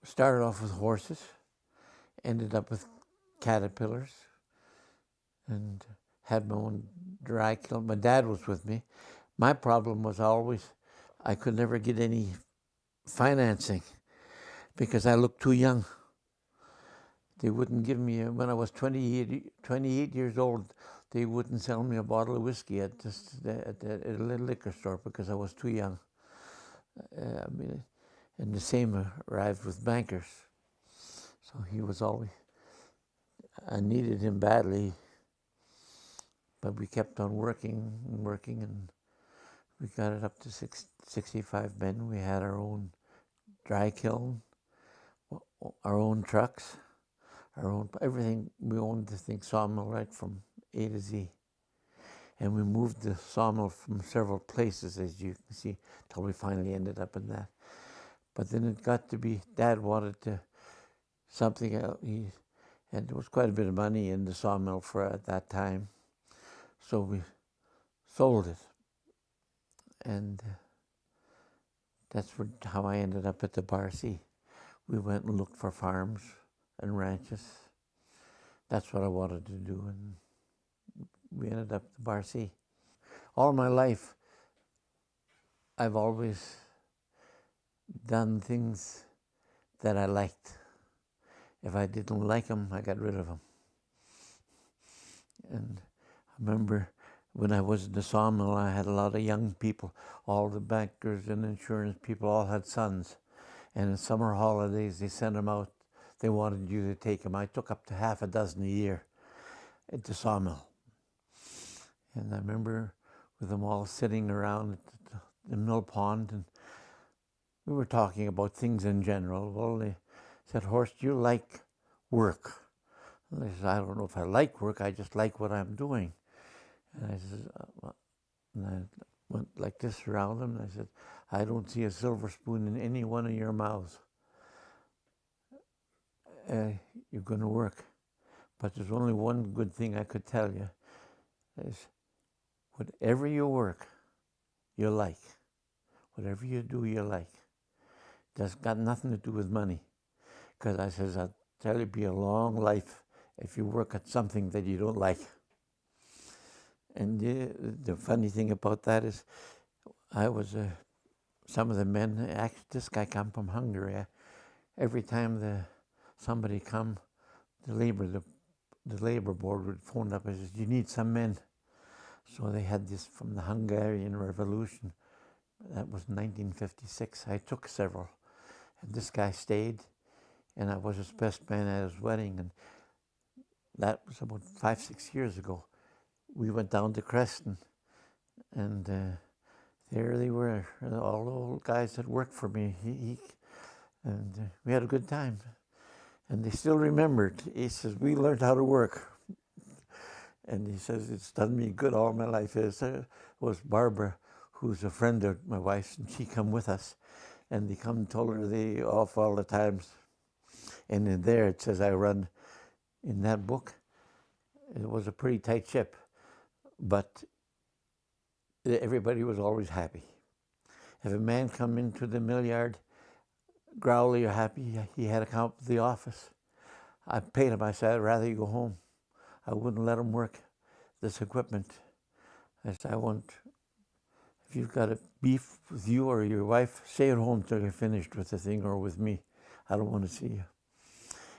Started off with horses, ended up with caterpillars, and had my own dry kiln. My dad was with me. My problem was always I could never get any financing because I looked too young. They wouldn't give me, when I was 28 years old, they wouldn't sell me a bottle of whiskey at a little liquor store because I was too young. And the same arrived with bankers. So he was always, I needed him badly, but we kept on working and working, and we got it up to 65 men. We had our own dry kiln, our own trucks, our own everything. We owned the thing, Sawmill, right from A to Z. And we moved the sawmill from several places, as you can see, till we finally ended up in that. But then it got to be, Dad wanted something else. And there was quite a bit of money in the sawmill for at that time. So we sold it. And that's how I ended up at the Barcy. We went and looked for farms and ranches. That's what I wanted to do, and we ended up at the Barcy. All my life, I've always done things that I liked. If I didn't like them, I got rid of them. And I remember when I was in the sawmill, I had a lot of young people. All the bankers and insurance people all had sons. And in summer holidays, they sent them out. They wanted you to take them. I took up to half a dozen a year at the sawmill. And I remember with them all sitting around at the mill pond, and we were talking about things in general. Well, they said, Horst, you like work. And I said, I don't know if I like work, I just like what I'm doing. And I said, and I went like this around them, and I said, I don't see a silver spoon in any one of your mouths. You're going to work. But there's only one good thing I could tell you, is whatever you work, you like. Whatever you do, you like. That's got nothing to do with money. Because I says, I'll tell you, it'll be a long life if you work at something that you don't like. And the funny thing about that is, I was, some of the men, actually this guy come from Hungary. Every time somebody come, the labor board would phone up and says, you need some men. So they had this from the Hungarian Revolution. That was 1956. I took several. And this guy stayed, and I was his best man at his wedding. And that was about 5-6 years ago. We went down to Creston, and there they were, all the old guys that worked for me. And we had a good time. And they still remembered. He says, we learned how to work. And he says, it's done me good all my life. It was Barbara, who's a friend of my wife's, and she come with us. And they come and told her they off all the times. And in there it says I run, in that book, it was a pretty tight ship. But everybody was always happy. If a man come into the mill yard, growly or happy, he had to come up to the office. I paid him. I said, I'd rather you go home. I wouldn't let him work this equipment. I said, if you've got a beef with you or your wife, stay at home till you're finished with the thing, or with me. I don't want to see you.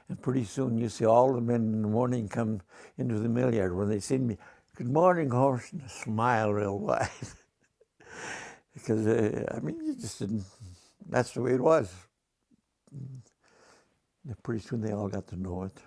And pretty soon you see all the men in the morning come into the mill yard. When they see me, good morning, Horst, and smile real wide. Because, you just didn't, that's the way it was. And pretty soon they all got to know it.